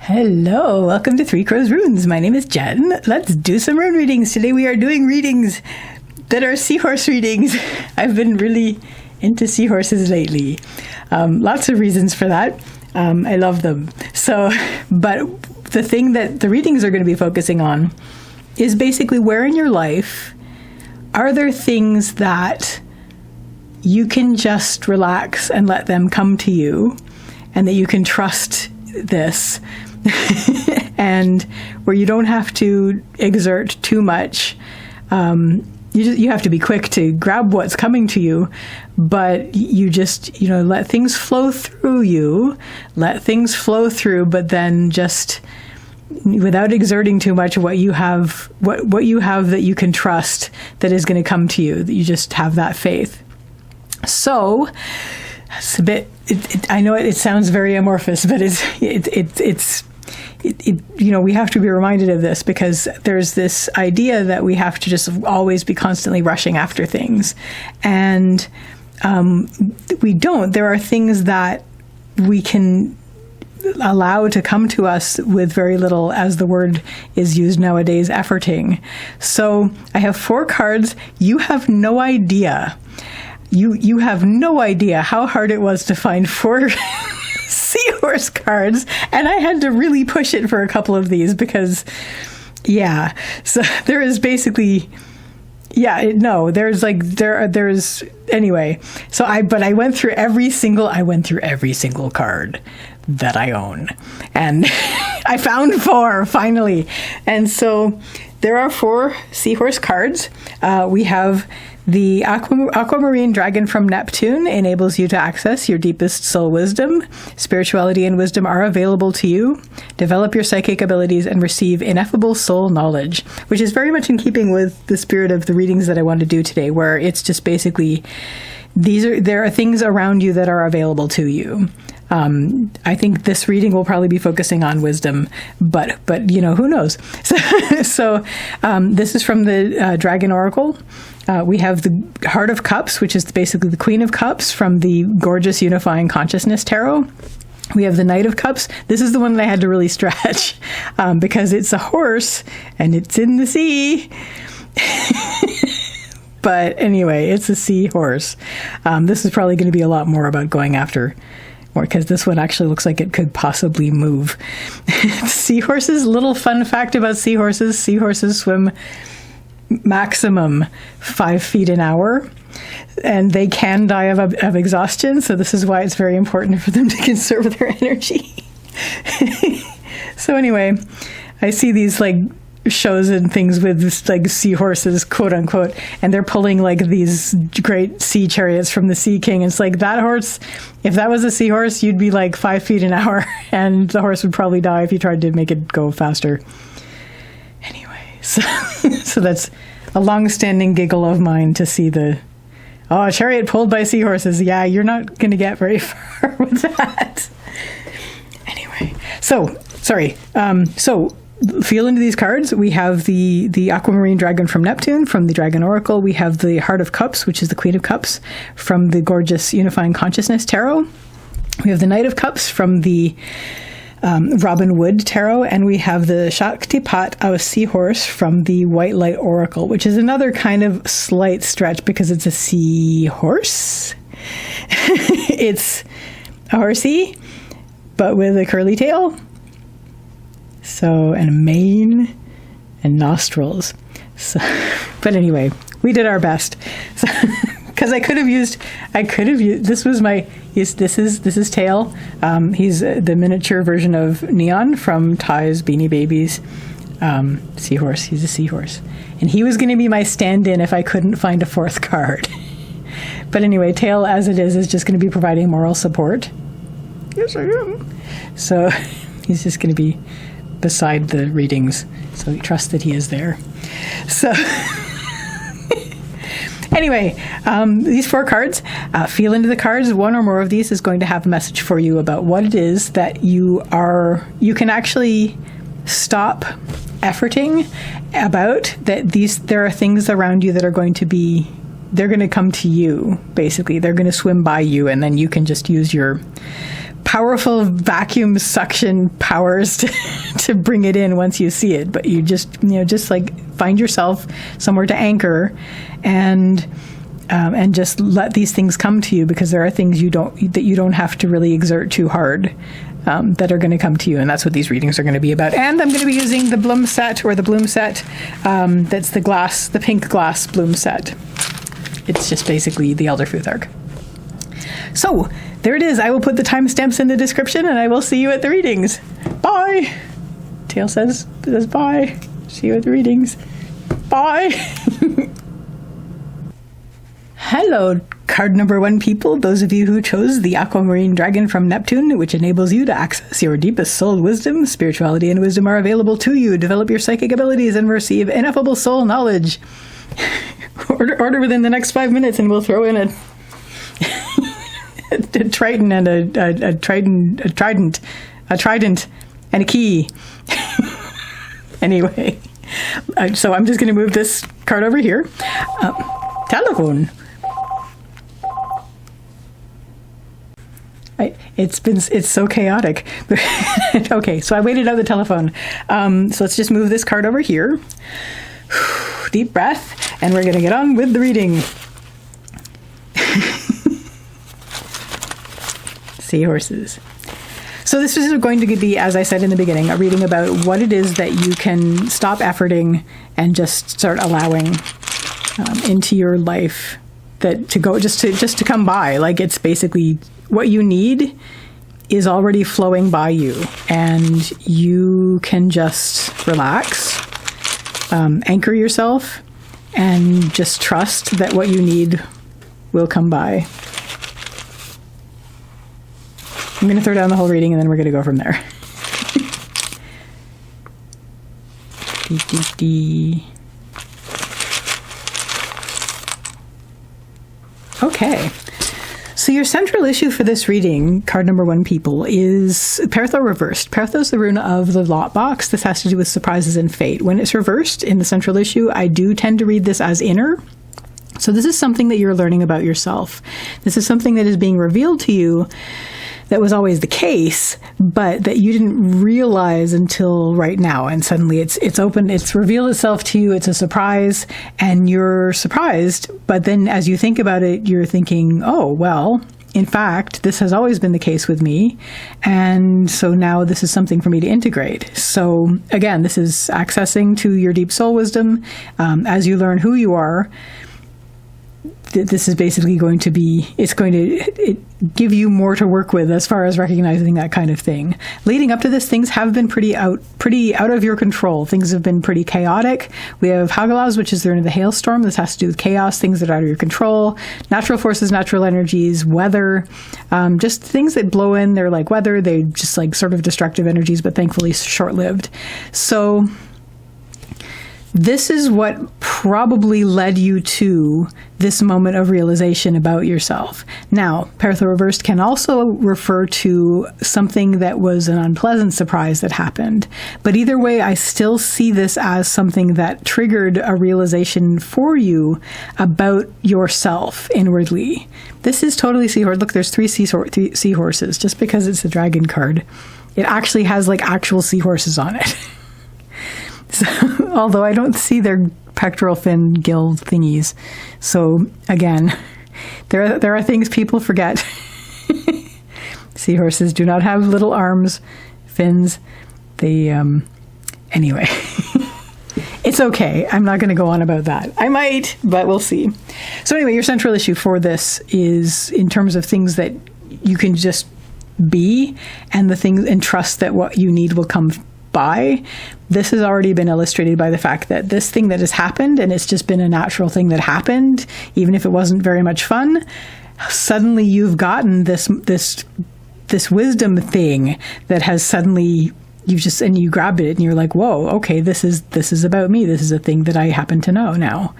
Hello, welcome to Three Crows Runes. My name is Jen. Let's do some rune readings. Today we are doing readings that are seahorse readings. I've been really into seahorses lately. Lots of reasons for that. I love them. But the thing that the readings are going to be focusing on is basically where in your life are there things that you can just relax and let them come to you, and that you can trust this and where you don't have to exert too much. You have to be quick to grab what's coming to you, but you just, let things flow through you, but then just without exerting too much what you have that you can trust that is going to come to you, that you just have that faith. So it's a bit, I know it sounds very amorphous, but we have to be reminded of this, because there's this idea that we have to just always be constantly rushing after things. And we don't. There are things that we can allow to come to us with very little, as the word is used nowadays, efforting. So I have 4 cards. You have no idea. You have no idea how hard it was to find 4 seahorse cards, and I had to really push it for a couple of these because, so there is basically, there's anyway. So I went through every single card that I own, and I found 4 finally. And so there are 4 seahorse cards. We have the Aquamarine Dragon from Neptune. Enables you to access your deepest soul wisdom. Spirituality and wisdom are available to you. Develop your psychic abilities and receive ineffable soul knowledge, which is very much in keeping with the spirit of the readings that I want to do today, where it's just basically there are things around you that are available to you. I think this reading will probably be focusing on wisdom, but who knows? So this is from the Dragon Oracle. We have the Heart of Cups, which is basically the Queen of Cups from the gorgeous Unifying Consciousness Tarot. We have the Knight of Cups. This is the one that I had to really stretch because it's a horse and it's in the sea. But anyway, it's a seahorse. This is probably going to be a lot more about going after more, because this one actually looks like it could possibly move. Seahorses, little fun fact about seahorses. Seahorses swim maximum 5 feet an hour, and they can die of exhaustion. So this is why it's very important for them to conserve their energy. So anyway, I see these shows and things with seahorses, quote unquote, and they're pulling these great sea chariots from the Sea King. It's that horse, if that was a seahorse, you'd be 5 feet an hour, and the horse would probably die if you tried to make it go faster. Anyway, so that's a long-standing giggle of mine to see a chariot pulled by seahorses. Yeah, you're not going to get very far with that. Anyway, so feel into these cards. We have the Aquamarine Dragon from Neptune from the Dragon Oracle. We have the Heart of Cups, which is the Queen of Cups from the gorgeous Unifying Consciousness Tarot. We have the Knight of Cups from the Robin Wood Tarot, and we have the Shaktipat of Seahorse from the White Light Oracle, which is another kind of slight stretch because it's a seahorse. It's a horsey, but with a curly tail. And a mane and nostrils. But anyway, we did our best. Because I could have used, this is Tail. He's the miniature version of Neon from Ty's Beanie Babies. Seahorse, he's a seahorse. And he was going to be my stand-in if I couldn't find a 4th card. But anyway, Tail, as it is just going to be providing moral support. Yes, I am. So he's just going to be beside the readings, so we trust that he is there. So anyway, these 4 cards, feel into the cards. One or more of these is going to have a message for you about what it is that you can actually stop efforting about, that there are things around you that are going to be, they're going to come to you, basically. They're going to swim by you, and then you can just use your powerful vacuum suction powers to bring it in once you see it. But you just, just like find yourself somewhere to anchor and just let these things come to you, because there are things you don't have to really exert too hard. That are going to come to you, and that's what these readings are going to be about. And I'm going to be using the Bloom set, or the Bloom set. That's the pink glass Bloom set. It's just basically the Elder Futhark. So there it is. I will put the timestamps in the description, and I will see you at the readings. Bye. Tail says bye. See you at the readings. Bye. Hello, card number 1 people, those of you who chose the Aquamarine Dragon from Neptune, which enables you to access your deepest soul wisdom. Spirituality and wisdom are available to you. Develop your psychic abilities and receive ineffable soul knowledge. Order within the next 5 minutes and we'll throw in a Triton and a trident and a key. Anyway, so I'm just going to move this card over here. Telephone. It's so chaotic. Okay, so I waited out the telephone. So let's just move this card over here. Deep breath, and we're going to get on with the reading. Seahorses. So this is going to be, as I said in the beginning, a reading about what it is that you can stop efforting and just start allowing into your life, that to go just to come by. Like, it's basically what you need is already flowing by you, and you can just relax, anchor yourself, and just trust that what you need will come by. I'm going to throw down the whole reading, and then we're going to go from there. Okay. So your central issue for this reading, card number 1 people, is Pertho reversed. Pertho is the rune of the lot box. This has to do with surprises and fate. When it's reversed in the central issue, I do tend to read this as inner. So this is something that you're learning about yourself. This is something that is being revealed to you that was always the case, but that you didn't realize until right now. And suddenly it's open, it's revealed itself to you, it's a surprise, and you're surprised. But then as you think about it, you're thinking, oh, well, in fact, this has always been the case with me. And so now this is something for me to integrate. So again, this is accessing to your deep soul wisdom. As you learn who you are, this is basically going to give you more to work with as far as recognizing that kind of thing. Leading up to this, things have been pretty out of your control. Things have been pretty chaotic. We have Hagalaz, which is the rune of the hailstorm. This has to do with chaos, things that are out of your control, natural forces, natural energies, weather, just things that blow in. They're like weather. They just like sort of destructive energies, but thankfully short-lived. So this is what probably led you to this moment of realization about yourself. Now, Pertho reversed can also refer to something that was an unpleasant surprise that happened. But either way, I still see this as something that triggered a realization for you about yourself inwardly. This is totally seahorse. Look, there's 3 seahorses. Just because it's a dragon card, it actually has like actual seahorses on it. So, although I don't see their pectoral fin gill thingies. So again, there are things people forget. Seahorses do not have little arms, fins. They, anyway, it's okay. I'm not going to go on about that. I might, but we'll see. So anyway, your central issue for this is in terms of things that you can just be, and the things, and trust that what you need will come by. This has already been illustrated by the fact that this thing that has happened, and it's just been a natural thing that happened, even if it wasn't very much fun, suddenly you've gotten this wisdom thing that has suddenly you grab it and you're like, whoa, okay, this is about me. This is a thing that I happen to know now.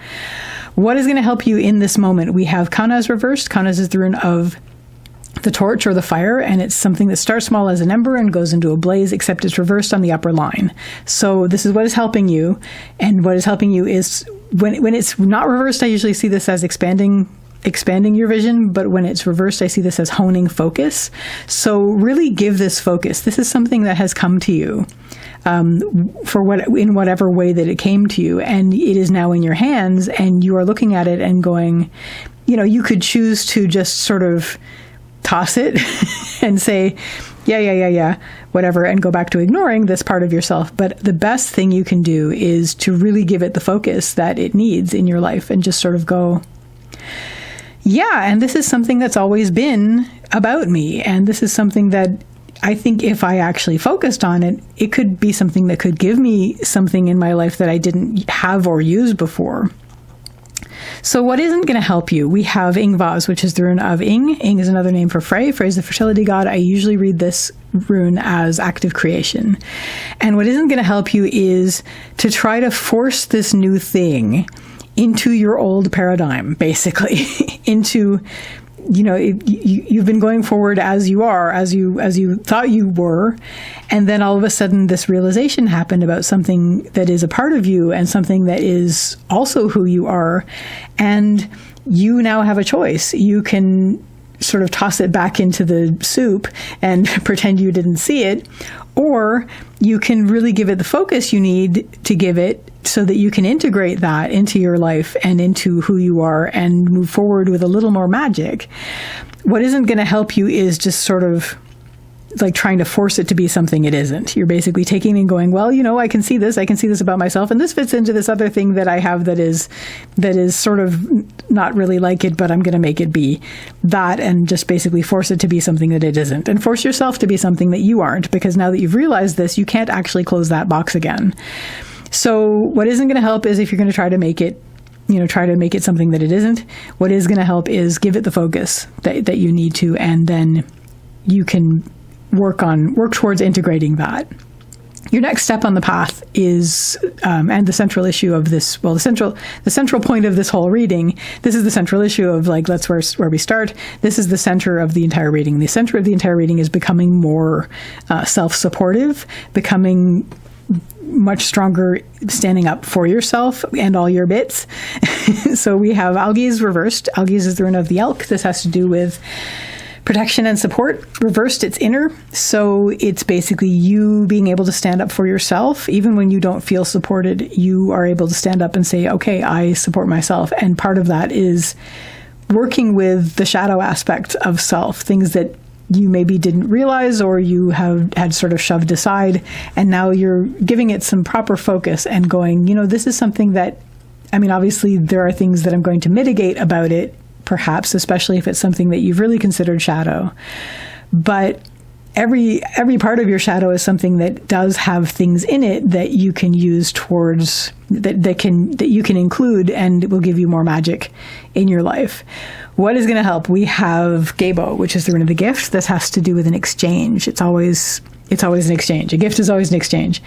What is going to help you in this moment? We have Kanaz reversed. Kanaz is the rune of the torch or the fire, and it's something that starts small as an ember and goes into a blaze, except it's reversed on the upper line. So this is what is helping you, and what is helping you is when it's not reversed, I usually see this as expanding expanding your vision, but when it's reversed, I see this as honing focus. So really give this focus. This is something that has come to you in whatever way that it came to you, and it is now in your hands, and you are looking at it and going, you could choose to just sort of toss it and say, yeah, whatever, and go back to ignoring this part of yourself. But the best thing you can do is to really give it the focus that it needs in your life and just sort of go, yeah, and this is something that's always been about me. And this is something that I think if I actually focused on it, it could be something that could give me something in my life that I didn't have or use before. So what isn't going to help you? We have Ingvaz, which is the rune of Ing. Ing is another name for Frey. Frey is the fertility god. I usually read this rune as active creation. And what isn't going to help you is to try to force this new thing into your old paradigm, basically, into, you've been going forward as you are, as you thought you were, and then all of a sudden this realization happened about something that is a part of you and something that is also who you are, and you now have a choice. You can sort of toss it back into the soup and pretend you didn't see it, or you can really give it the focus you need to give it so that you can integrate that into your life and into who you are and move forward with a little more magic. What isn't going to help you is just sort of like trying to force it to be something it isn't. You're basically taking and going, well, I can see this about myself, and this fits into this other thing that I have that is sort of not really like it, but I'm going to make it be that, and just basically force it to be something that it isn't, and force yourself to be something that you aren't, because now that you've realized this, you can't actually close that box again. So what isn't going to help is if you're going to try to make it something that it isn't. What is going to help is give it the focus that you need to, and then you can work towards integrating that. Your next step on the path is, and the central issue of this, well, the central point of this whole reading, this is the central issue of that's where we start. This is the center of the entire reading. The center of the entire reading is becoming more self-supportive, becoming much stronger, standing up for yourself and all your bits. So we have Algiz reversed. Algiz is the rune of the elk. This has to do with protection and support. Reversed, it's inner. So it's basically you being able to stand up for yourself. Even when you don't feel supported, you are able to stand up and say, okay, I support myself. And part of that is working with the shadow aspect of self, things that you maybe didn't realize or you had sort of shoved aside. And now you're giving it some proper focus and going, this is something that, obviously there are things that I'm going to mitigate about it, perhaps, especially if it's something that you've really considered shadow. But every part of your shadow is something that does have things in it that you can use towards, that you can include, and it will give you more magic in your life. What is going to help? We have Gabo, which is the rune of the gift. This has to do with an exchange. It's always an exchange. A gift is always an exchange.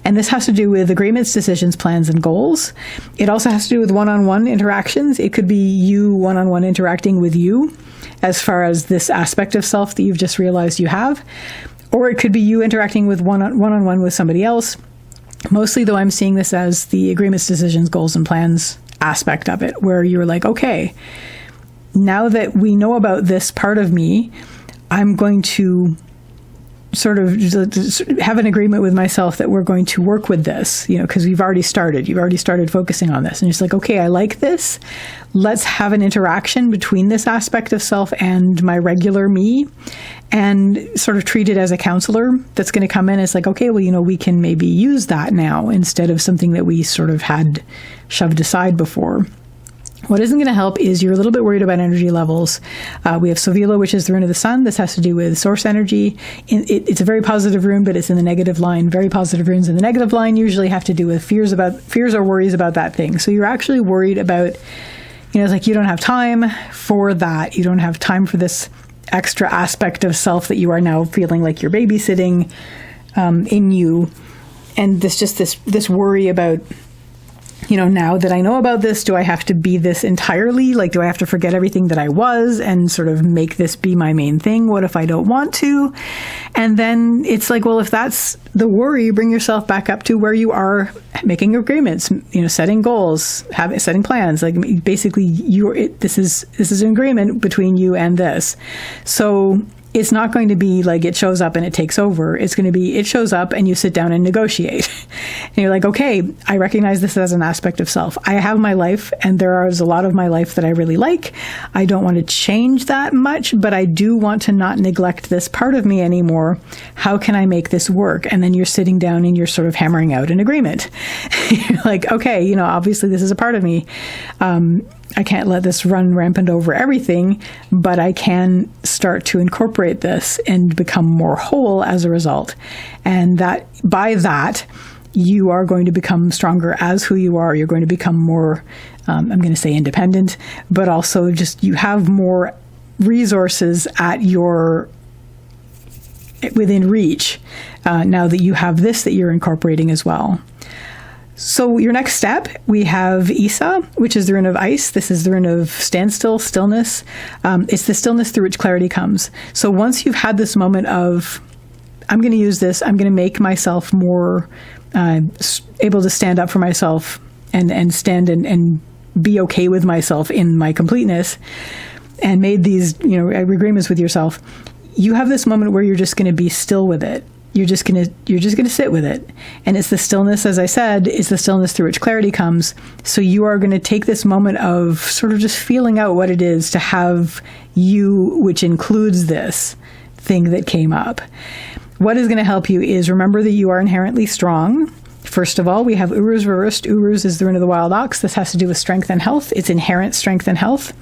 And this has to do with agreements, decisions, plans, and goals. It also has to do with one-on-one interactions. It could be you one-on-one interacting with you as far as this aspect of self that you've just realized you have. Or it could be you interacting with one-on-one with somebody else. Mostly, though, I'm seeing this as the agreements, decisions, goals, and plans aspect of it, where you're like, okay, now that we know about this part of me, I'm going to sort of have an agreement with myself that we're going to work with this, because you've already started focusing on this. And it's like, okay, I like this. Let's have an interaction between this aspect of self and my regular me, and sort of treat it as a counselor that's going to come in. It's like, okay, well, we can maybe use that now instead of something that we sort of had shoved aside before. What isn't going to help is you're a little bit worried about energy levels. We have Sovila, which is the rune of the sun. This has to do with source energy. It's a very positive rune, but it's in the negative line. Very positive runes in the negative line usually have to do with fears or worries about that thing. So you're actually worried about, it's like you don't have time for that. You don't have time for this extra aspect of self that you are now feeling like you're babysitting in you. And this worry about now that I know about this, do I have to be this entirely? Like, do I have to forget everything that I was and sort of make this be my main thing? What if I don't want to? And then it's like, well, if that's the worry, bring yourself back up to where you are making agreements, setting goals, setting plans. Like, basically, this is an agreement between you and this. So it's not going to be like it shows up and it takes over. It's going to be it shows up and you sit down and negotiate. And you're like, okay, I recognize this as an aspect of self. I have my life, and there is a lot of my life that I really like. I don't want to change that much, but I do want to not neglect this part of me anymore. How can I make this work? And then you're sitting down and you're sort of hammering out an agreement. You're like, okay, obviously this is a part of me. I can't let this run rampant over everything, but I can start to incorporate this and become more whole as a result. And by that, you are going to become stronger as who you are. You're going to become more, I'm going to say independent, but also just you have more resources within reach now that you have this that you're incorporating as well. So your next step, we have Isa, which is the rune of ice. This is the rune of standstill, stillness. It's the stillness through which clarity comes. So once you've had this moment of, I'm going to use this, I'm going to make myself more able to stand up for myself and stand and be okay with myself in my completeness, and made these agreements with yourself, you have this moment where you're just going to be still with it. You're just going to sit with it. And it's the stillness, as I said, is the stillness through which clarity comes. So you are going to take this moment of sort of just feeling out what it is to have you, which includes this thing that came up. What is going to help you is remember that you are inherently strong. First of all, we have Uruz reversed. Uruz is the rune of the wild ox. This has to do with strength and health. It's inherent strength and health.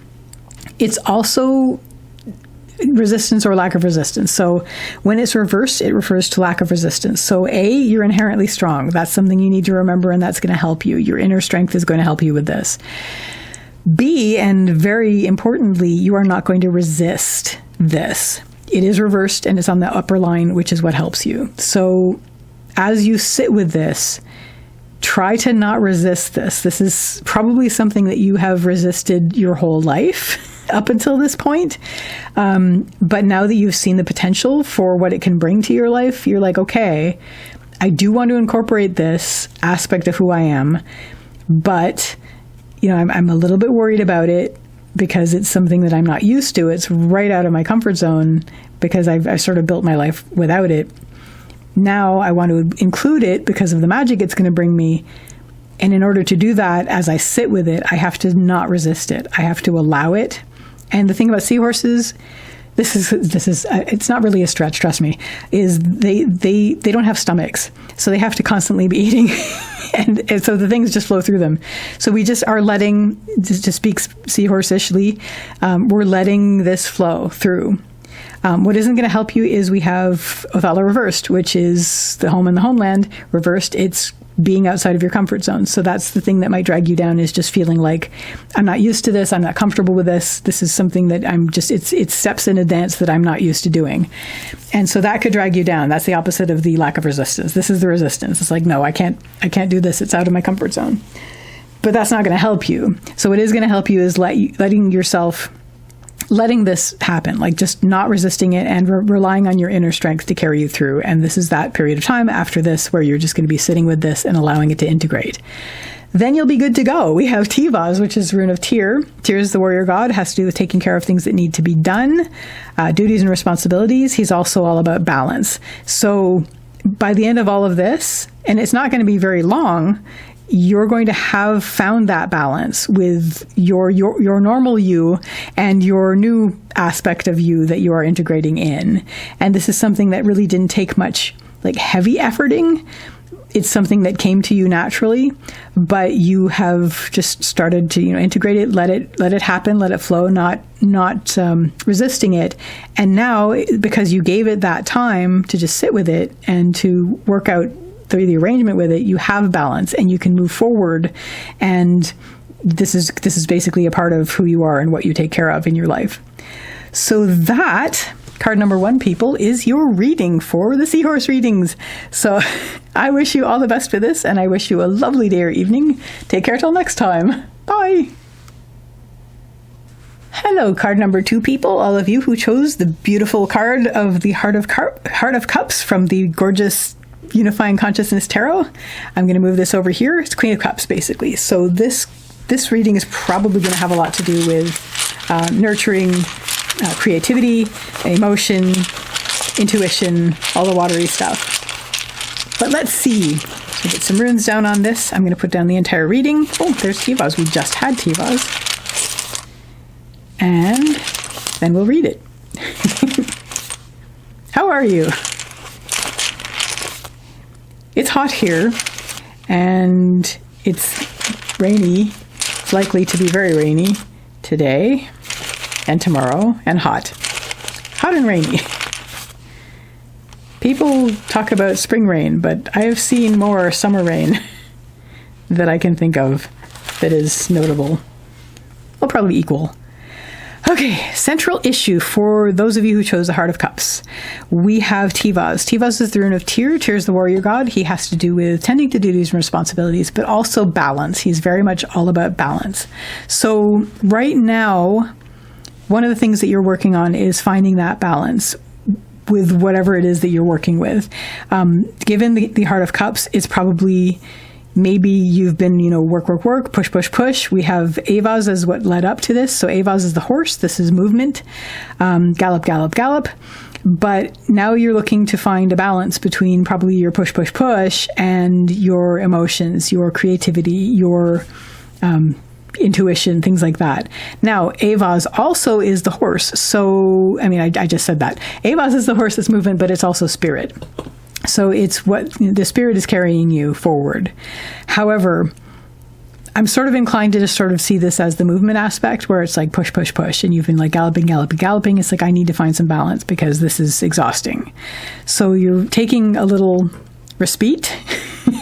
It's also resistance or lack of resistance. So when it's reversed, it refers to lack of resistance. So you're inherently strong. That's something you need to remember, and that's going to help you. Your inner strength is going to help you with this. B, and very importantly, you are not going to resist this. It is reversed and it's on the upper line, which is what helps you. So as you sit with this, try to not resist this. This is probably something that you have resisted your whole life up until this point. But now that you've seen the potential for what it can bring to your life, you're like, okay, I do want to incorporate this aspect of who I am, but I'm a little bit worried about it because it's something that I'm not used to. It's right out of my comfort zone because I've sort of built my life without it. Now I want to include it because of the magic it's going to bring me. And in order to do that, as I sit with it, I have to not resist it. I have to allow it. And the thing about seahorses, this is it's not really a stretch, trust me, is they don't have stomachs. So they have to constantly be eating. and so the things just flow through them. So we just are letting, to speak seahorse-ishly, we're letting this flow through. What isn't going to help you is we have Othala reversed, which is the home and the homeland. Reversed, it's being outside of your comfort zone. So that's the thing that might drag you down, is just feeling like, I'm not used to this. I'm not comfortable with this. This is something that it's steps in a dance that I'm not used to doing. And so that could drag you down. That's the opposite of the lack of resistance. This is the resistance. It's like, no, I can't do this. It's out of my comfort zone. But that's not going to help you. So what is going to help you is letting this happen, like just not resisting it and relying on your inner strength to carry you through. And this is that period of time after this where you're just going to be sitting with this and allowing it to integrate. Then you'll be good to go. We have Tivaz, which is rune of Tyr. Tyr is the warrior god, has to do with taking care of things that need to be done, duties and responsibilities. He's also all about balance. So by the end of all of this, and it's not going to be very long, you're going to have found that balance with your normal you and your new aspect of you that you are integrating in. And this is something that really didn't take much like heavy efforting. It's something that came to you naturally, but you have just started to integrate it, let it happen, let it flow, not resisting it. And now, because you gave it that time to just sit with it and to work out the arrangement with it, you have balance and you can move forward. And this is basically a part of who you are and what you take care of in your life. So that card number 1, people, is your reading for the Seahorse readings. So I wish you all the best for this, and I wish you a lovely day or evening. Take care till next time. Bye. Hello, card number 2, people, all of you who chose the beautiful card of the Heart of Cups from the gorgeous Unifying Consciousness Tarot. I'm going to move this over here. It's Queen of Cups, basically. So this reading is probably going to have a lot to do with nurturing creativity, emotion, intuition, all the watery stuff. But let's see. So get some runes down on this. I'm going to put down the entire reading. Oh, there's Tivas. We just had Tivas. And then we'll read it. How are you? It's hot here, and it's rainy. It's likely to be very rainy today and tomorrow, and hot. Hot and rainy. People talk about spring rain, but I have seen more summer rain that I can think of that is notable. Well, probably equal. Okay, central issue for those of you who chose the Heart of Cups. We have Tivas. Tivas is the rune of Tyr. Tyr is the warrior god. He has to do with tending to duties and responsibilities, but also balance. He's very much all about balance. So right now, one of the things that you're working on is finding that balance with whatever it is that you're working with. Given the Heart of Cups, it's probably... Maybe you've been, work, push. We have Avas as what led up to this. So Avas is the horse. This is movement. Gallop. But now you're looking to find a balance between probably your push and your emotions, your creativity, your intuition, things like that. Now, Avas also is the horse. So, I just said that. Avas is the horse that's movement, but it's also spirit. So it's what the spirit is carrying you forward. However, I'm sort of inclined to just sort of see this as the movement aspect where it's like push, and you've been like galloping. It's like, I need to find some balance because this is exhausting. So you're taking a little respite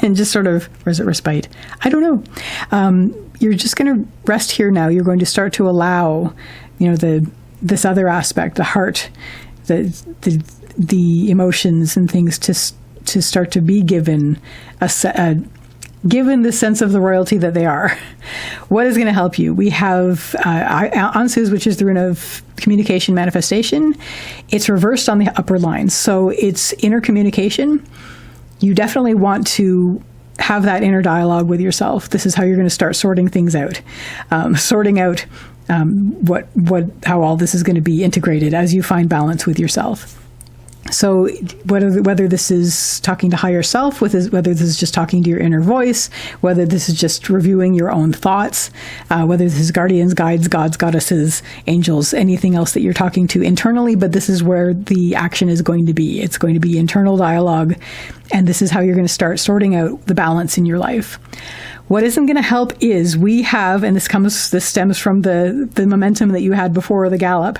and just sort of, or is it respite? I don't know. You're just going to rest here now. You're going to start to allow, this other aspect, the heart, the emotions and things to start to be given given the sense of the royalty that they are. What is going to help you? We have Ansuz, which is the rune of communication manifestation. It's reversed on the upper line. So it's inner communication. You definitely want to have that inner dialogue with yourself. This is how you're going to start sorting things out. Sorting out how all this is going to be integrated as you find balance with yourself. So whether this is talking to higher self, whether this is just talking to your inner voice, whether this is just reviewing your own thoughts, whether this is guardians, guides, gods, goddesses, angels, anything else that you're talking to internally, but this is where the action is going to be. It's going to be internal dialogue, and this is how you're going to start sorting out the balance in your life. What isn't going to help is we have, and this stems from the momentum that you had before the gallop.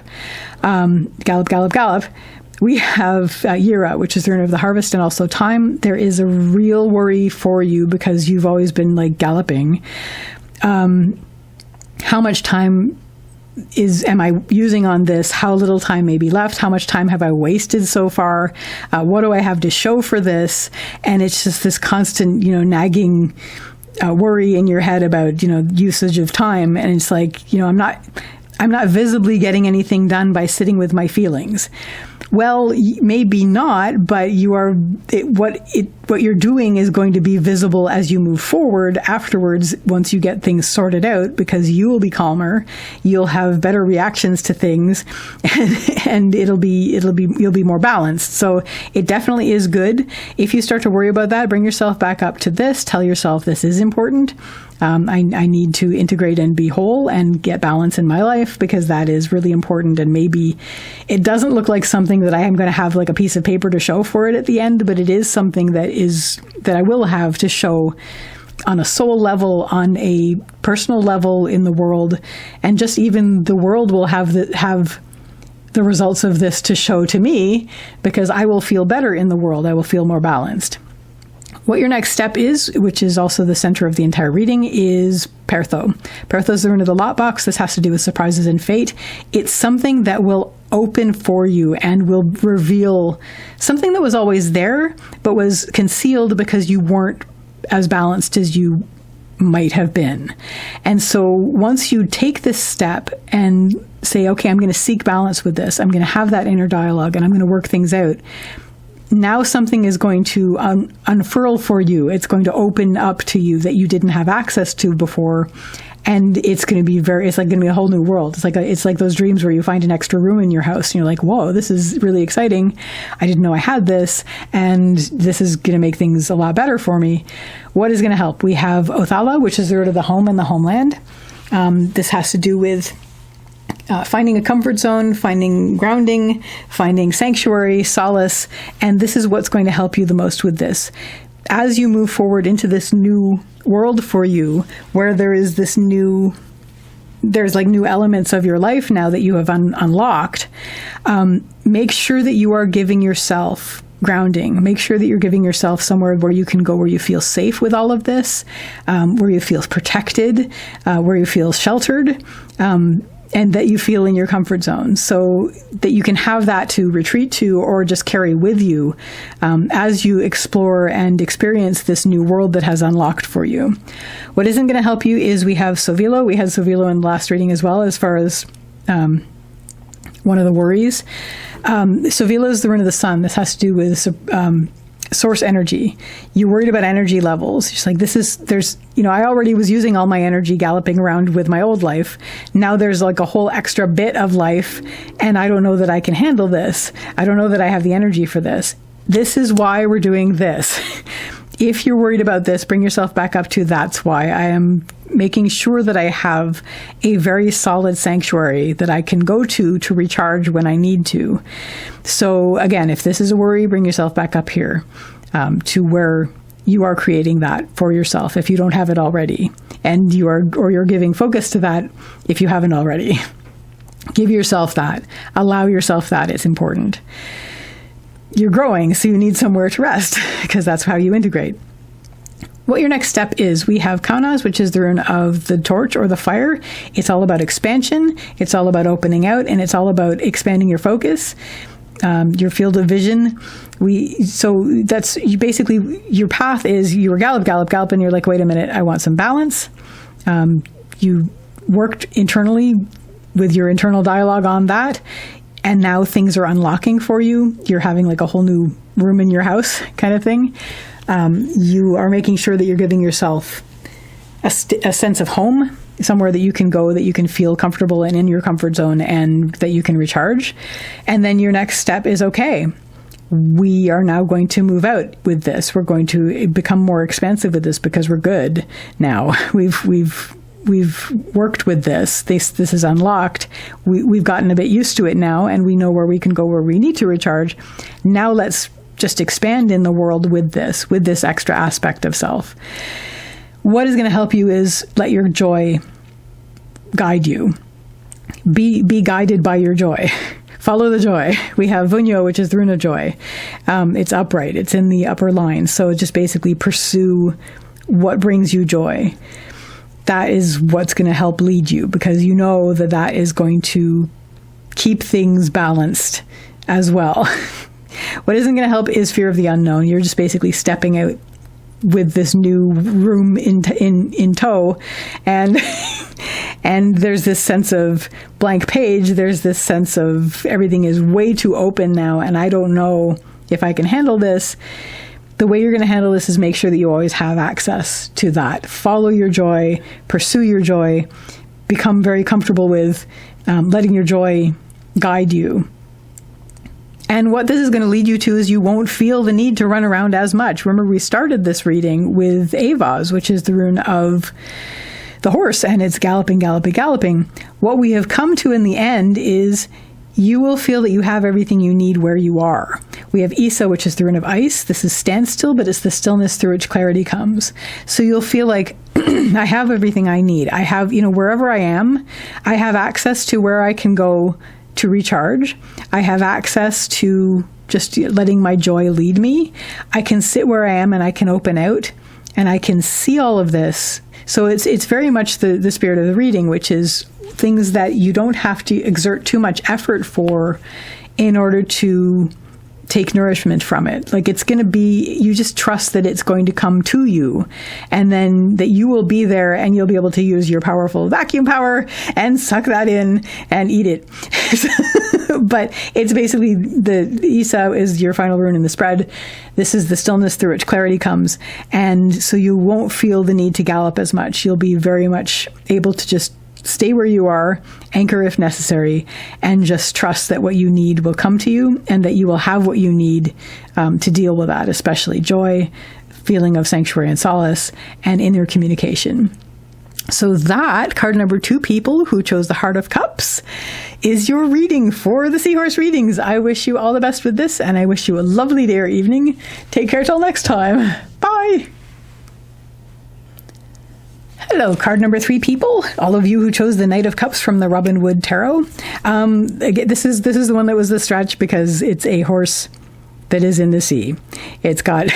We have Yira, which is the rune of the harvest and also time. There is a real worry for you because you've always been like galloping. How much time am I using on this? How little time may be left? How much time have I wasted so far? What do I have to show for this? And it's just this constant, nagging worry in your head about, usage of time. And it's like, I'm not visibly getting anything done by sitting with my feelings. Well, maybe not, but what you're doing is going to be visible as you move forward afterwards once you get things sorted out, because you will be calmer, you'll have better reactions to things, and you'll be more balanced. So it definitely is good. If you start to worry about that, bring yourself back up to this, tell yourself this is important. I need to integrate and be whole and get balance in my life because that is really important. And maybe it doesn't look like something that I am going to have like a piece of paper to show for it at the end, but it is something that I will have to show on a soul level, on a personal level in the world. And just even the world will have the results of this to show to me because I will feel better in the world. I will feel more balanced. What your next step is, which is also the center of the entire reading, is Pertho. Pertho is the rune of the lot box. This has to do with surprises and fate. It's something that will open for you and will reveal something that was always there, but was concealed because you weren't as balanced as you might have been. And so once you take this step and say, okay, I'm going to seek balance with this, I'm going to have that inner dialogue and I'm going to work things out, now something is going to unfurl for you. It's going to open up to you that you didn't have access to before. And it's going to be it's like going to be a whole new world. It's like those dreams where you find an extra room in your house and you're like, whoa, this is really exciting. I didn't know I had this, and this is going to make things a lot better for me. What is going to help? We have Othala, which is the root of the home and the homeland. This has to do with finding a comfort zone, finding grounding, finding sanctuary, solace, and this is what's going to help you the most with this. As you move forward into this new world for you, where there's like new elements of your life now that you have unlocked, make sure that you are giving yourself grounding. Make sure that you're giving yourself somewhere where you can go, where you feel safe with all of this, where you feel protected, where you feel sheltered, and that you feel in your comfort zone, so that you can have that to retreat to or just carry with you as you explore and experience this new world that has unlocked for you. What isn't going to help you is we have Sovilo. We had Sovilo in the last reading as well, as far as one of the worries. Sovilo is the rune of the sun. This has to do with source energy. You're worried about energy levels. It's like, I already was using all my energy galloping around with my old life. Now there's like a whole extra bit of life, and I don't know that I can handle this. I don't know that I have the energy for this. This is why we're doing this. If you're worried about this, bring yourself back up to that's why. I am making sure that I have a very solid sanctuary that I can go to recharge when I need to. So again, if this is a worry, bring yourself back up here to where you are creating that for yourself if you don't have it already. And you're giving focus to that if you haven't already. Give yourself that. Allow yourself that. It's important. You're growing, so you need somewhere to rest, because that's how you integrate. What your next step is, we have Kaunas, which is the rune of the torch or the fire. It's all about expansion. It's all about opening out, and it's all about expanding your focus, your field of vision. So that's basically your path is you were gallop, and you're like, wait a minute, I want some balance. You worked internally with your internal dialogue on that. And now things are unlocking for you. You're having like a whole new room in your house kind of thing. You are making sure that you're giving yourself a sense of home, somewhere that you can go, that you can feel comfortable and in your comfort zone, and that you can recharge. And then your next step is, okay, we are now going to move out with this. We're going to become more expansive with this because we're good now. We've worked with this. This is unlocked. We've gotten a bit used to it now, and we know where we can go where we need to recharge. Now let's just expand in the world with this extra aspect of self. What is going to help you is let your joy guide you. Be guided by your joy. Follow the joy. We have Vunyo, which is the rune of joy. It's upright. It's in the upper line. So just basically pursue what brings you joy. That is what's going to help lead you, because you know that is going to keep things balanced as well. What isn't going to help is fear of the unknown. You're just basically stepping out with this new room in tow, and and there's this sense of blank page. There's this sense of everything is way too open now, and I don't know if I can handle this. The way you're going to handle this is make sure that you always have access to that. Follow your joy, pursue your joy, become very comfortable with letting your joy guide you. And what this is going to lead you to is you won't feel the need to run around as much. Remember, we started this reading with Avaz, which is the rune of the horse, and it's galloping, galloping, galloping. What we have come to in the end is you will feel that you have everything you need where you are. We have Isa, which is the rune of ice. This is standstill, but it's the stillness through which clarity comes. So you'll feel like, I have everything I need. I have, wherever I am, I have access to where I can go to recharge. I have access to just letting my joy lead me. I can sit where I am and I can open out, and I can see all of this So it's very much the spirit of the reading, which is things that you don't have to exert too much effort for in order to take nourishment from it. Like, it's going to be, you just trust that it's going to come to you, and then that you will be there and you'll be able to use your powerful vacuum power and suck that in and eat it. But it's basically the Isa is your final rune in the spread. This is the stillness through which clarity comes. And so you won't feel the need to gallop as much. You'll be very much able to just stay where you are, anchor if necessary, and just trust that what you need will come to you, and that you will have what you need to deal with that, especially joy, feeling of sanctuary and solace, and inner communication. So that, card number 2, people who chose the Heart of Cups, is your reading for the Seahorse readings. I wish you all the best with this, and I wish you a lovely day or evening. Take care till next time. Bye. Hello, card number 3, people. All of you who chose the Knight of Cups from the Robin Wood Tarot. Again, this is the one that was the stretch because it's a horse that is in the sea. It's got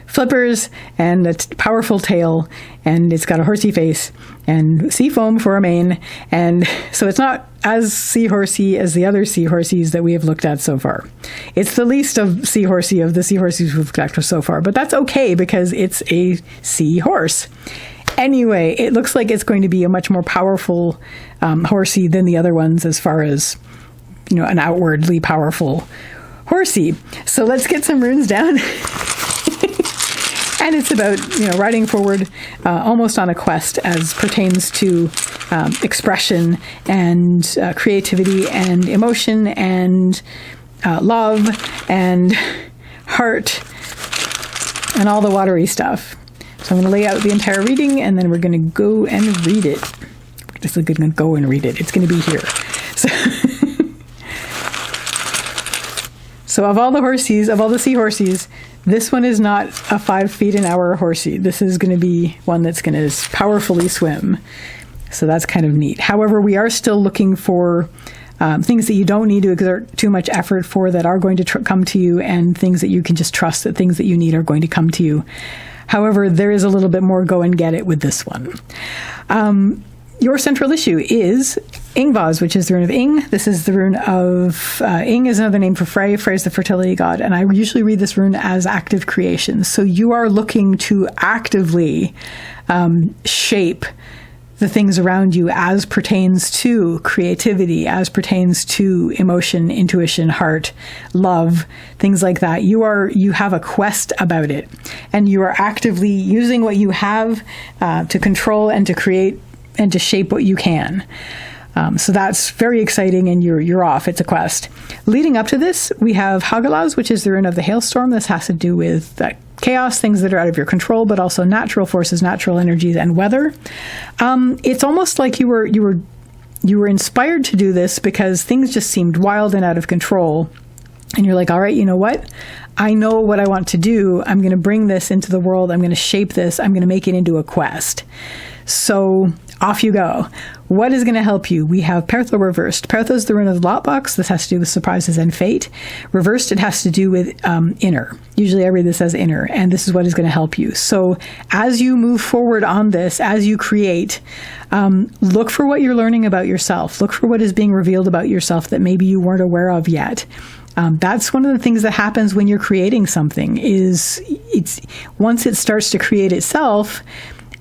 flippers and a powerful tail, and it's got a horsey face and sea foam for a mane, and so it's not as seahorsey as the other seahorses that we have looked at so far. It's the least of seahorsey of the seahorses we've looked at so far, but that's okay because it's a seahorse. Anyway, it looks like it's going to be a much more powerful horsey than the other ones as far as, an outwardly powerful horsey. So let's get some runes down. And it's about, riding forward almost on a quest as pertains to expression and creativity and emotion and love and heart and all the watery stuff. So I'm going to lay out the entire reading, and then we're going to go and read it. We're just going to go and read it. It's going to be here. So of all the seahorses, this one is not a 5 feet an hour horsey. This is going to be one that's going to powerfully swim. So that's kind of neat. However, we are still looking for things that you don't need to exert too much effort for, that are going to come to you, and things that you can just trust that things that you need are going to come to you. However, there is a little bit more go and get it with this one. Your central issue is Ingvaz, which is the rune of Ing. This is the rune of Ing is another name for Frey. Frey is the fertility god, and I usually read this rune as active creation. So you are looking to actively shape the things around you as pertains to creativity, as pertains to emotion, intuition, heart, love, things like that. You have a quest about it, and you are actively using what you have to control and to create and to shape what you can. So that's very exciting, and you're off. It's a quest. Leading up to this, we have Hagalaz, which is the rune of the hailstorm. This has to do with chaos, things that are out of your control, but also natural forces, natural energies, and weather. It's almost like you were inspired to do this because things just seemed wild and out of control. And you're like, all right, you know what? I know what I want to do. I'm going to bring this into the world. I'm going to shape this. I'm going to make it into a quest. So off you go. What is going to help you? We have Pertho reversed. Pertho is the rune of the Lockbox. This has to do with surprises and fate. Reversed, it has to do with inner. Usually I read this as inner, and this is what is going to help you. So as you move forward on this, as you create, look for what you're learning about yourself. Look for what is being revealed about yourself that maybe you weren't aware of yet. That's one of the things that happens when you're creating something, is once it starts to create itself,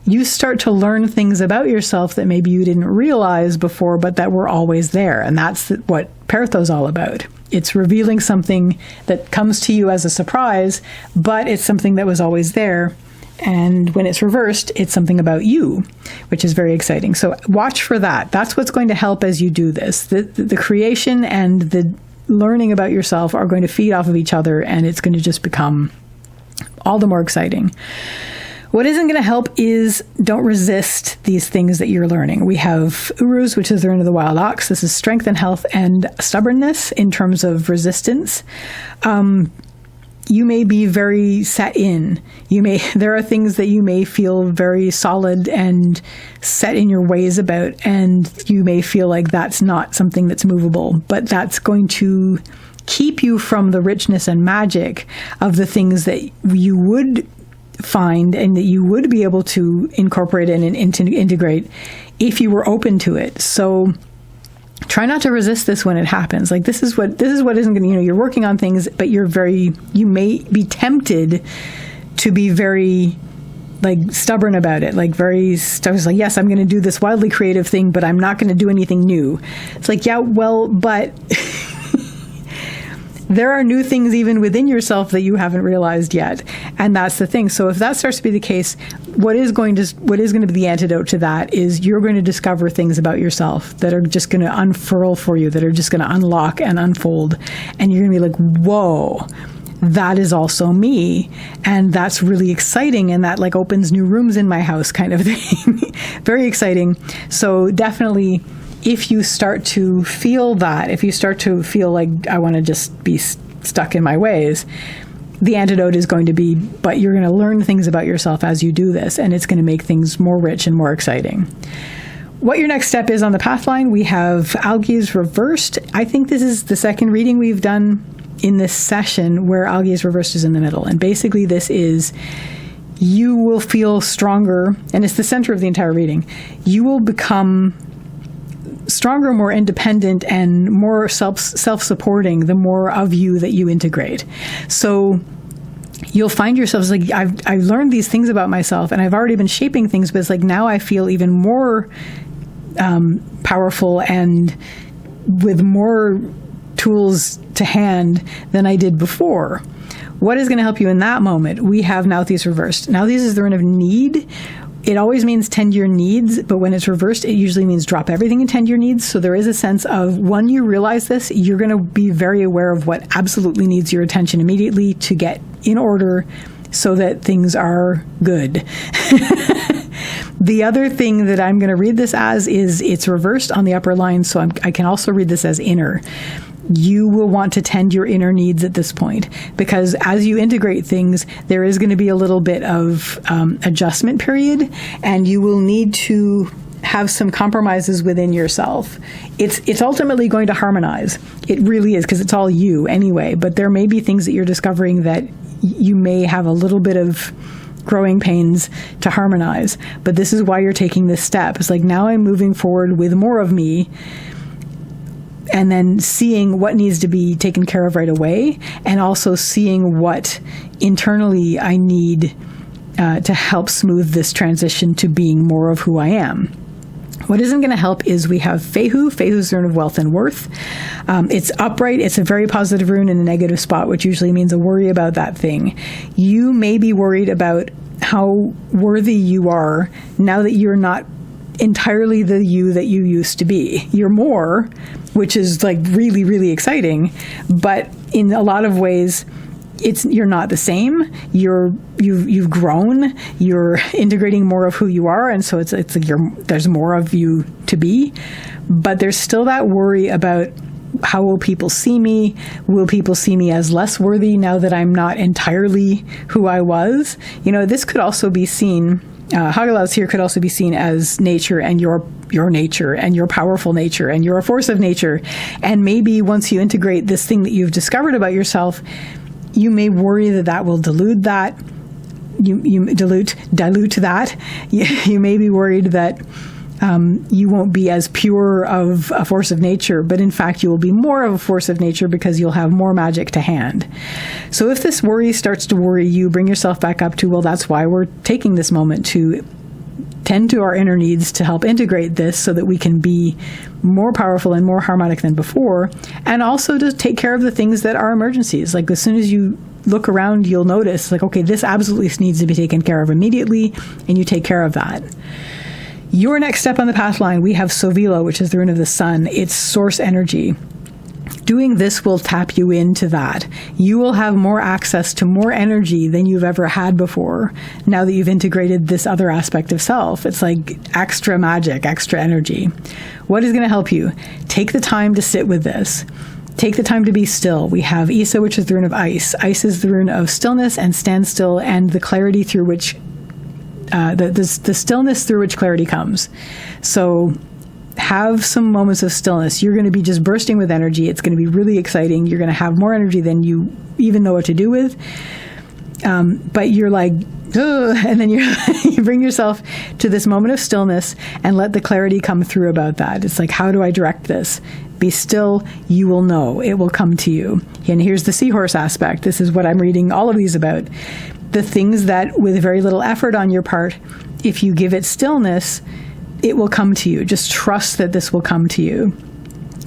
you start to learn things about yourself that maybe you didn't realize before, but that were always there. And that's what Pertho's all about. It's revealing something that comes to you as a surprise, but it's something that was always there. And when it's reversed, it's something about you, which is very exciting. So watch for that. That's what's going to help as you do this. The creation and the learning about yourself are going to feed off of each other, and it's going to just become all the more exciting. What isn't going to help is don't resist these things that you're learning. We have Uruz, which is the rune of the wild ox. This is strength and health and stubbornness in terms of resistance. You may be very set in. There are things that you may feel very solid and set in your ways about, and you may feel like that's not something that's movable, but that's going to keep you from the richness and magic of the things that you would find and that you would be able to incorporate and integrate if you were open to it. So try not to resist this when it happens. Like this is what isn't going to, you're working on things, but you may be tempted to be very like stubborn about it, like very stubborn. Like, yes, I'm going to do this wildly creative thing, but I'm not going to do anything new. It's like, yeah, well, but there are new things even within yourself that you haven't realized yet. And that's the thing. So if that starts to be the case, what is going to be the antidote to that is you're going to discover things about yourself that are just going to unfurl for you, that are just going to unlock and unfold. And you're going to be like, whoa, that is also me. And that's really exciting. And that like opens new rooms in my house kind of thing. Very exciting. So definitely, if you start to feel that, if you start to feel like I want to just be stuck in my ways, the antidote is going to be, but you're going to learn things about yourself as you do this, and it's going to make things more rich and more exciting. What your next step is on the path line, we have algae reversed. I think this is the second reading we've done in this session where algae reversed is in the middle. And basically this is, you will feel stronger, and it's the center of the entire reading. You will become stronger, more independent, and more self-supporting the more of you that you integrate. So you'll find yourselves like, I've learned these things about myself, and I've already been shaping things, but it's like now I feel even more powerful and with more tools to hand than I did before. What is going to help you in that moment? We have Nauthiz reversed. Nauthiz is the rune of need. It always means tend your needs, but when it's reversed, it usually means drop everything and tend your needs. So there is a sense of when you realize this, you're going to be very aware of what absolutely needs your attention immediately to get in order so that things are good. The other thing that I'm going to read this as is it's reversed on the upper line, so I can also read this as inner. You will want to tend your inner needs at this point, because as you integrate things, there is going to be a little bit of adjustment period, and you will need to have some compromises within yourself. It's ultimately going to harmonize. It really is, because it's all you anyway, but there may be things that you're discovering that you may have a little bit of growing pains to harmonize. But this is why you're taking this step. It's like, now I'm moving forward with more of me, and then seeing what needs to be taken care of right away, and also seeing what internally I need to help smooth this transition to being more of who I am. What isn't going to help is we have Fehu. Fehu's the rune of wealth and worth. It's upright. It's a very positive rune in a negative spot, which usually means a worry about that thing. You may be worried about how worthy you are now that you're not entirely the you that you used to be. You're more, which is like really, really exciting, but in a lot of ways, you're not the same. You've grown. You're integrating more of who you are, and so it's like there's more of you to be, but there's still that worry about how will people see me? Will people see me as less worthy now that I'm not entirely who I was? This could also be seen. Hagalaus here could also be seen as nature and your nature and your powerful nature and you're a force of nature. And maybe once you integrate this thing that you've discovered about yourself, you may worry that will dilute that. You dilute that. You may be worried that you won't be as pure of a force of nature, but in fact you will be more of a force of nature because you'll have more magic to hand. So if this worry starts to worry you, bring yourself back up to, well, that's why we're taking this moment to tend to our inner needs to help integrate this so that we can be more powerful and more harmonic than before, and also to take care of the things that are emergencies. Like as soon as you look around, you'll notice like, okay, this absolutely needs to be taken care of immediately, and you take care of that. Your next step on the path line, we have Sovilo, which is the rune of the sun. It's source energy. Doing this will tap you into that. You will have more access to more energy than you've ever had before now that you've integrated this other aspect of self. It's like extra magic, extra energy. What is going to help you? Take the time to sit with this. Take the time to be still. We have Isa, which is the rune of ice. Ice is the rune of stillness and standstill and the clarity through which the stillness through which clarity comes. So have some moments of stillness. You're going to be just bursting with energy. It's going to be really exciting. You're going to have more energy than you even know what to do with. But you're like, and then you bring yourself to this moment of stillness and let the clarity come through about that. It's like, how do I direct this? Be still, you will know. It will come to you. And here's the seahorse aspect. This is what I'm reading all of these about. The things that, with very little effort on your part, if you give it stillness, it will come to you. Just trust that this will come to you.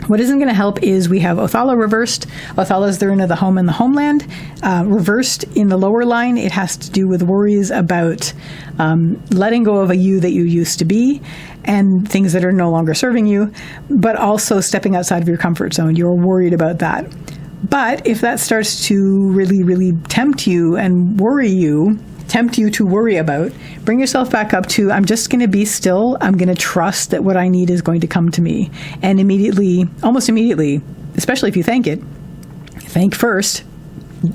What isn't going to help is we have Othala reversed. Othala is the rune of the home and the homeland. Reversed in the lower line, it has to do with worries about letting go of a you that you used to be and things that are no longer serving you, but also stepping outside of your comfort zone. You're worried about that. But if that starts to really, really tempt you and tempt you to worry about, bring yourself back up to, I'm just going to be still. I'm going to trust that what I need is going to come to me. And immediately, almost immediately, especially if you thank first.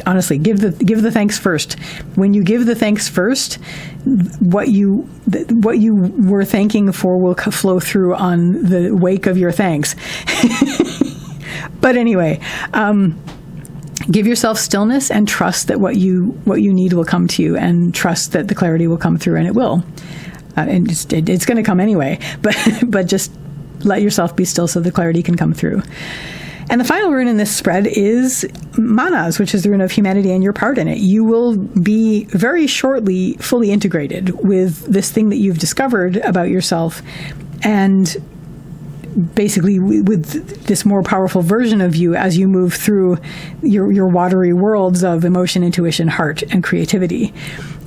Honestly, give the thanks first. When you give the thanks first, what you were thanking for will flow through on the wake of your thanks. But anyway, give yourself stillness and trust that what you need will come to you, and trust that the clarity will come through, and it will. And it's going to come anyway, but just let yourself be still so the clarity can come through. And the final rune in this spread is Manas, which is the rune of humanity and your part in it. You will be very shortly fully integrated with this thing that you've discovered about yourself, and basically with this more powerful version of you as you move through your watery worlds of emotion, intuition, heart, and creativity.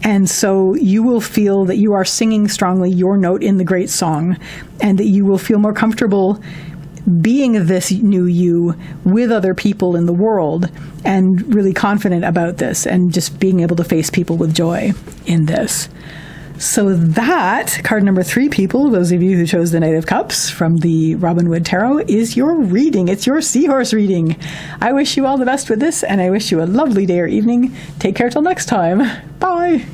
And so you will feel that you are singing strongly your note in the great song, and that you will feel more comfortable being this new you with other people in the world, and really confident about this, and just being able to face people with joy in this. So that, card number 3, people, those of you who chose the Knight of Cups from the Robin Wood Tarot, is your reading. It's your seahorse reading. I wish you all the best with this, and I wish you a lovely day or evening. Take care till next time. Bye.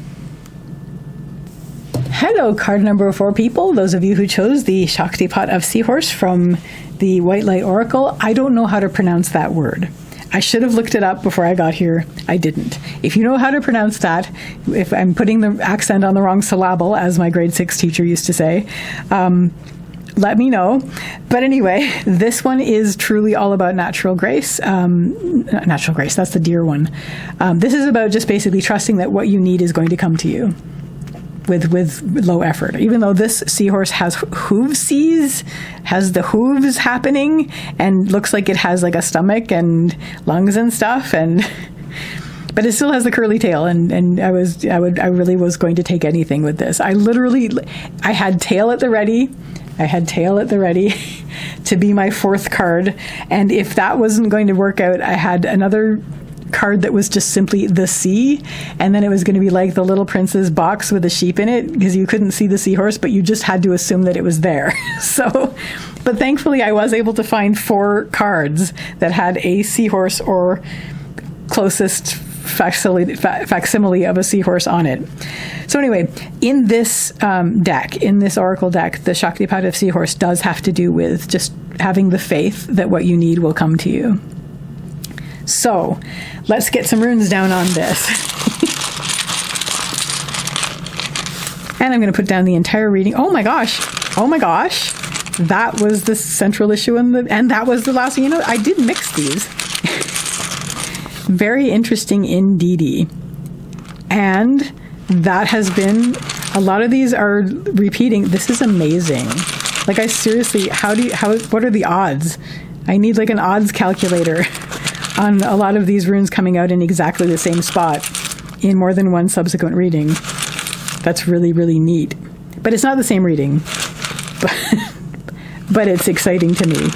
Hello, card number 4, people, those of you who chose the Shaktipat of Seahorse from the White Light Oracle. I don't know how to pronounce that word. I should have looked it up before I got here. I didn't. If you know how to pronounce that, if I'm putting the accent on the wrong syllable, as my grade 6 teacher used to say, let me know. But anyway, this one is truly all about natural grace. Natural grace, that's the deer one. This is about just basically trusting that what you need is going to come to you with low effort. Even though this seahorse has has the hooves happening, and looks like it has like a stomach and lungs and stuff, but it still has the curly tail, and I really was going to take anything with this. I had tail at the ready. To be my 4th card, and if that wasn't going to work out, I had another card that was just simply the sea, and then it was going to be like the Little Prince's box with a sheep in it, because you couldn't see the seahorse, but you just had to assume that it was there. But thankfully I was able to find 4 cards that had a seahorse or closest facsimile of a seahorse on it. So anyway, in this deck, in this oracle deck, the Shaktipat of Seahorse does have to do with just having the faith that what you need will come to you. So let's get some runes down on this. And I'm going to put down the entire reading. Oh my gosh. That was the central issue, and that was the last one. I did mix these. Very interesting indeedy. And that has been, a lot of these are repeating. This is amazing. Like, I seriously, what are the odds? I need like an odds calculator on a lot of these runes coming out in exactly the same spot in more than one subsequent reading. That's really, really neat. But it's not the same reading. But it's exciting to me.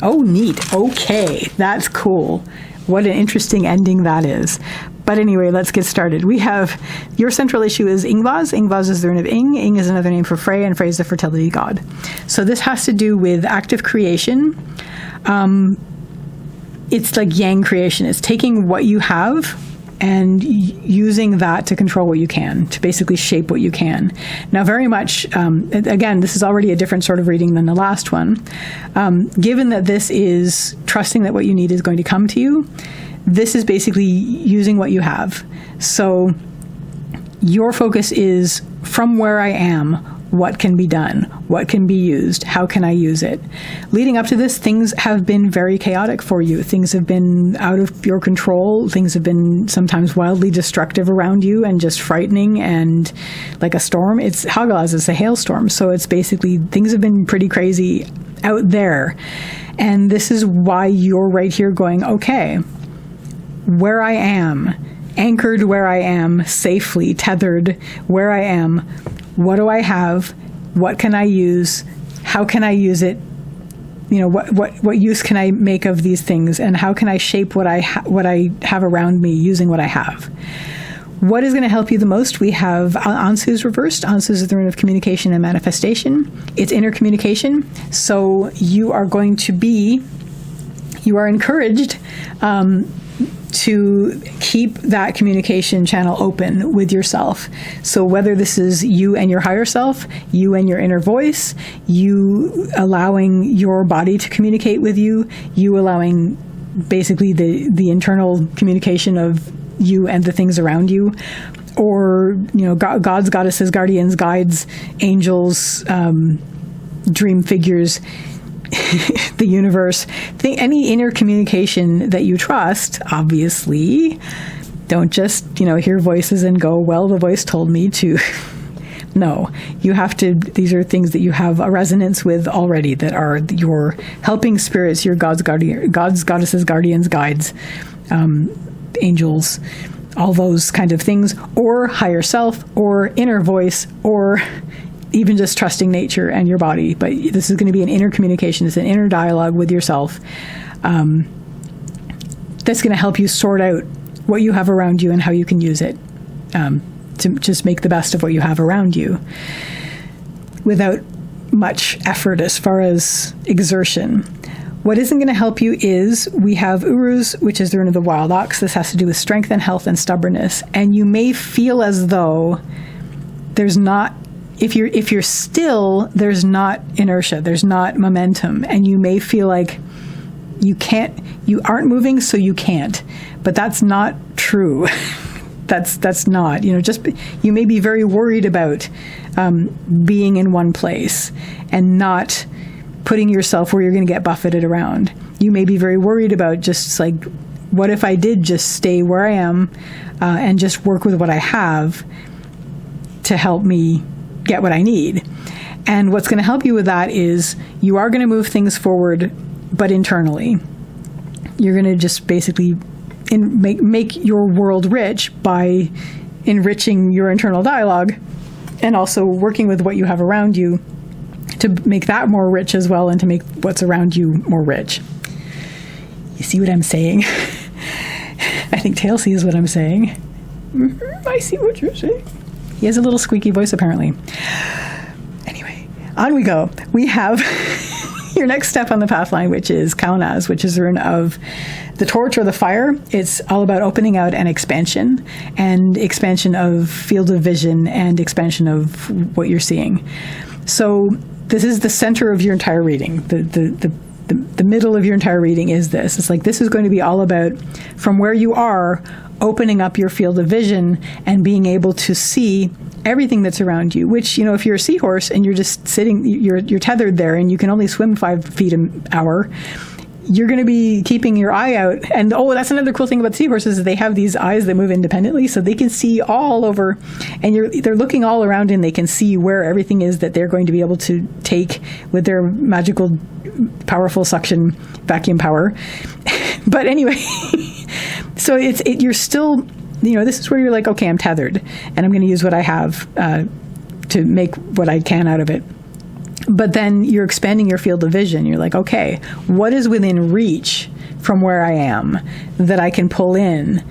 Oh, neat. Okay, that's cool. What an interesting ending that is. But anyway, let's get started. We have, your central issue is Ingvaz. Ingvaz is the rune of Ing. Ing is another name for Frey, and Frey is the fertility god. So this has to do with active creation. It's like yang creation. It's taking what you have and using that to control what you can, to basically shape what you can. Now, very much, again, this is already a different sort of reading than the last one. Given that this is trusting that what you need is going to come to you, this is basically using what you have. So your focus is from where I am, what can be done? What can be used? How can I use it? Leading up to this, things have been very chaotic for you. Things have been out of your control. Things have been sometimes wildly destructive around you and just frightening and like a storm. It's Hagaz, it's a hailstorm. So it's basically, things have been pretty crazy out there. And this is why you're right here going, okay, where I am, anchored where I am, safely tethered where I am, what do I have? What can I use? How can I use it? What use can I make of these things? And how can I shape what I have around me using what I have? What is going to help you the most? We have Ansu's reversed. Ansu is the rune of communication and manifestation. It's inner communication. So you are encouraged to keep that communication channel open with yourself. So whether this is you and your higher self, you and your inner voice, you allowing your body to communicate with you, you allowing basically the internal communication of you and the things around you, or gods, goddesses, guardians, guides, angels, dream figures, the universe, any inner communication that you trust. Obviously, don't just hear voices and go, well, the voice told me to. No, you have to, these are things that you have a resonance with already, that are your helping spirits, your gods, goddesses, guardians, guides, angels, all those kind of things, or higher self, or inner voice, or even just trusting nature and your body. But this is going to be an inner communication. It's an inner dialogue with yourself that's going to help you sort out what you have around you and how you can use it to just make the best of what you have around you without much effort as far as exertion. What isn't going to help you is, we have Uruz, which is the rune of the wild ox. This has to do with strength and health and stubbornness. And you may feel as though there's not, if you're still, there's not inertia, there's not momentum, and you may feel like you aren't moving, so you can't. But that's not true. That's not, you may be very worried about being in one place and not putting yourself where you're going to get buffeted around. You may be very worried about just like, what if I did just stay where I am and just work with what I have to help me get what I need? And what's going to help you with that is, you are going to move things forward, but internally. You're going to just basically make your world rich by enriching your internal dialogue, and also working with what you have around you to make that more rich as well, and to make what's around you more rich. You see what I'm saying? I think Tail sees what I'm saying. I see what you're saying. He has a little squeaky voice, apparently. Anyway, on we go. We have your next step on the path line, which is Kaunaz, which is the rune of the torch or the fire. It's all about opening out and expansion of field of vision and expansion of what you're seeing. So this is the center of your entire reading. The middle of your entire reading is this. It's like, this is going to be all about, from where you are, opening up your field of vision and being able to see everything that's around you, which, if you're a seahorse and you're just sitting, you're tethered there and you can only swim 5 feet an hour, you're going to be keeping your eye out. And that's another cool thing about seahorses, is they have these eyes that move independently, so they can see all over, and they're looking all around, and they can see where everything is that they're going to be able to take with their magical, powerful suction vacuum power. But anyway, so you're still, this is where you're like, okay, I'm tethered, and I'm going to use what I have to make what I can out of it. But then you're expanding your field of vision. You're like, okay, what is within reach from where I am that I can pull in?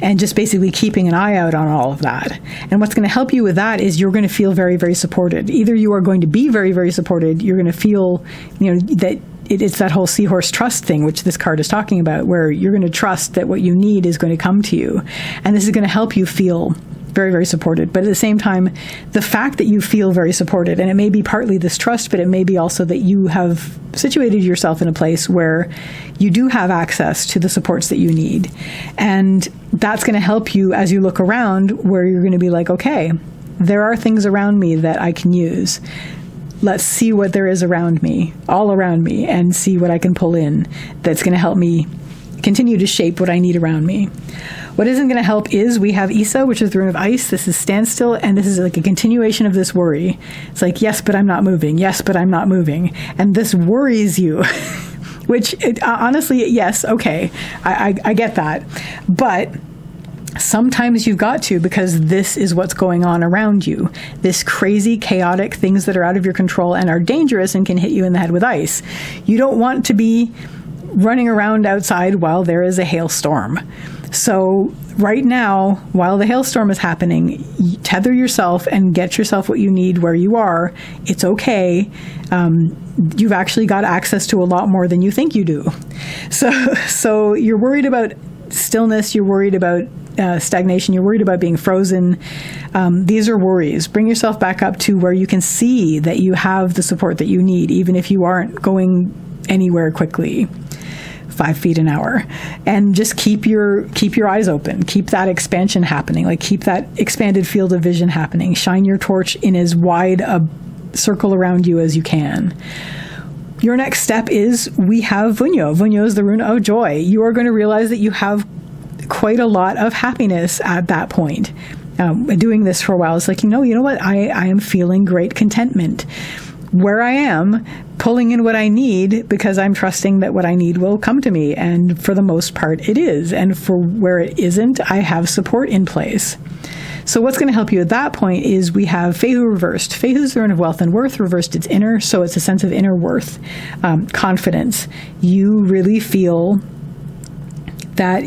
And just basically keeping an eye out on all of that. And what's going to help you with that is, you're going to feel very, very supported. Either you are going to be very, very supported, you're going to feel, that it's that whole seahorse trust thing, which this card is talking about, where you're going to trust that what you need is going to come to you. And this is going to help you feel very, very supported. But at the same time, the fact that you feel very supported, and it may be partly this trust, but it may be also that you have situated yourself in a place where you do have access to the supports that you need. And that's going to help you as you look around, where you're going to be like, okay, there are things around me that I can use. Let's see what there is around me, all around me, and see what I can pull in that's going to help me continue to shape what I need around me. What isn't going to help is we have Isa, which is the rune of ice. This is standstill, and this is like a continuation of this worry. It's like, yes, but I'm not moving. Yes, but I'm not moving. And this worries you, which honestly, yes, okay, I get that. But sometimes you've got to, because this is what's going on around you. This crazy, chaotic things that are out of your control and are dangerous and can hit you in the head with ice. You don't want to be running around outside while there is a hailstorm. So right now, while the hailstorm is happening, tether yourself and get yourself what you need where you are. It's okay. You've actually got access to a lot more than you think you do. So you're worried about stillness. You're worried about stagnation. You're worried about being frozen. These are worries. Bring yourself back up to where you can see that you have the support that you need, even if you aren't going anywhere quickly. 5 feet an hour, and just keep your eyes open. Keep that expansion happening. Like, keep that expanded field of vision happening. Shine your torch in as wide a circle around you as you can. Your next step is, we have Vunyo. Vunyo is the rune of joy. You are going to realize that you have quite a lot of happiness at that point. Doing this for a while, it's like, you know what? I am feeling great contentment where I am, pulling in what I need, because I'm trusting that what I need will come to me. And for the most part, it is. And for where it isn't, I have support in place. So what's going to help you at that point is we have Fehu reversed. Fehu is the rune of wealth and worth, reversed its inner. So it's a sense of inner worth, confidence. You really feel that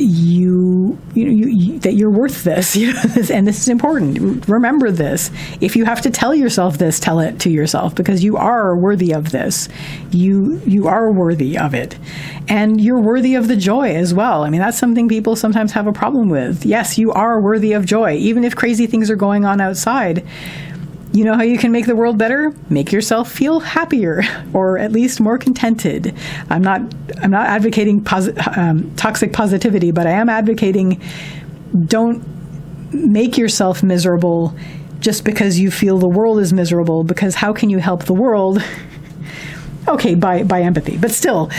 that you're worth this, and this is important. Remember this. If you have to tell yourself this, tell it to yourself, because you are worthy of this. You are worthy of it, and you're worthy of the joy as well. I mean, that's something people sometimes have a problem with. Yes, you are worthy of joy, even if crazy things are going on outside. You know how you can make the world better? Make yourself feel happier, or at least more contented. I'm not advocating toxic positivity, but I am advocating, don't make yourself miserable just because you feel the world is miserable, because how can you help the world? Okay, by empathy, but still,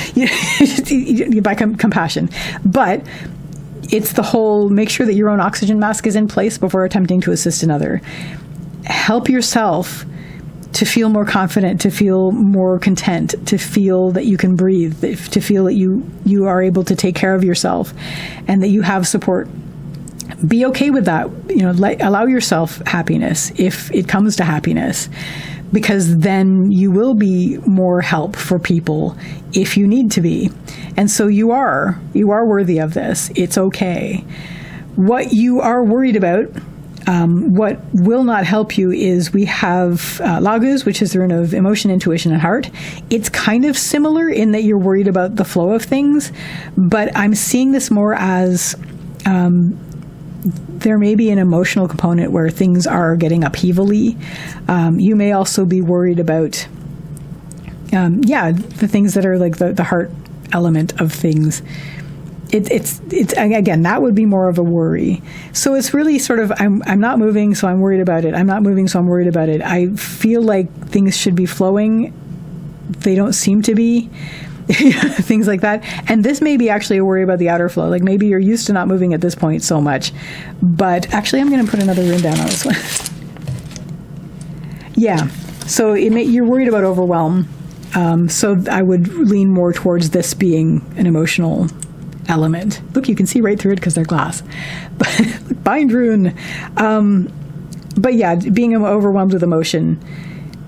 by compassion. But it's the whole, make sure that your own oxygen mask is in place before attempting to assist another. Help yourself to feel more confident, to feel more content, to feel that you can breathe, to feel that you are able to take care of yourself and that you have support. Be okay with that. Allow yourself happiness if it comes to happiness, because then you will be more help for people if you need to be. And so you are worthy of this. It's okay. What you are worried about, what will not help you, is we have Laguz, which is the rune of emotion, intuition, and heart. It's kind of similar in that you're worried about the flow of things, but I'm seeing this more as there may be an emotional component where things are getting upheavally. You may also be worried about, the things that are like the heart element of things. It's again, that would be more of a worry. So it's really sort of, I'm not moving, so I'm worried about it. I'm not moving, so I'm worried about it. I feel like things should be flowing. They don't seem to be. Things like that. And this may be actually a worry about the outer flow. Like, maybe you're used to not moving at this point so much. But actually, I'm going to put another rune down on this one. Yeah. So you're worried about overwhelm. So I would lean more towards this being an emotional element. Look, you can see right through it because they're glass. But bind rune. But yeah, being overwhelmed with emotion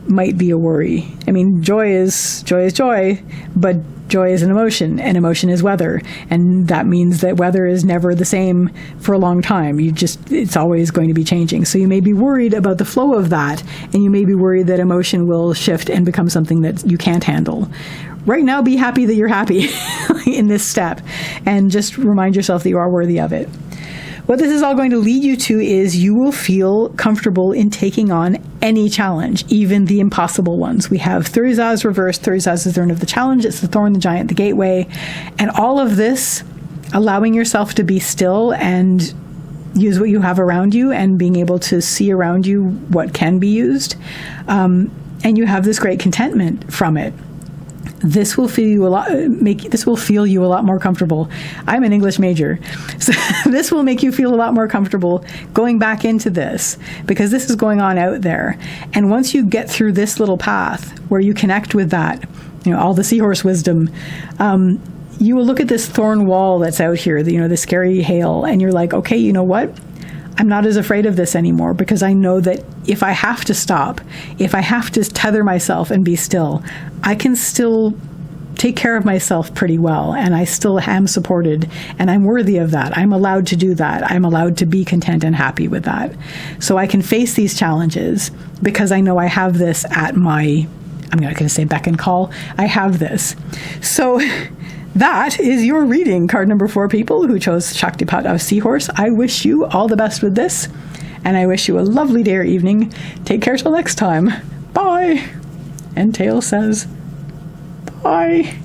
might be a worry. I mean, joy is joy, but joy is an emotion, and emotion is weather, and that means that weather is never the same for a long time. It's always going to be changing. So you may be worried about the flow of that, and you may be worried that emotion will shift and become something that you can't handle. Right now, be happy that you're happy in this step, and just remind yourself that you are worthy of it. what this is all going to lead you to is you will feel comfortable in taking on any challenge, even the impossible ones. We have Thurisaz reversed. Thurisaz is the thorn of the challenge. It's the thorn, the giant, the gateway. And all of this, allowing yourself to be still and use what you have around you and being able to see around you what can be used. And you have this great contentment from it. This will feel you a lot more comfortable. I'm an English major, so this will make you feel a lot more comfortable going back into this, because this is going on out there. And once you get through this little path where you connect with that, all the seahorse wisdom, you will look at this thorn wall that's out here, the scary hail, and you're like, okay, you know what? I'm not as afraid of this anymore, because I know that if I have to stop, if I have to tether myself and be still, I can still take care of myself pretty well, and I still am supported, and I'm worthy of that. I'm allowed to do that. I'm allowed to be content and happy with that. So I can face these challenges because I know I have this at my, I'm not going to say beck and call, I have this. So that is your reading, card number 4, people who chose Shaktipat of Seahorse. I wish you all the best with this, and I wish you a lovely day or evening. Take care till next time. Bye. And Tail says, bye.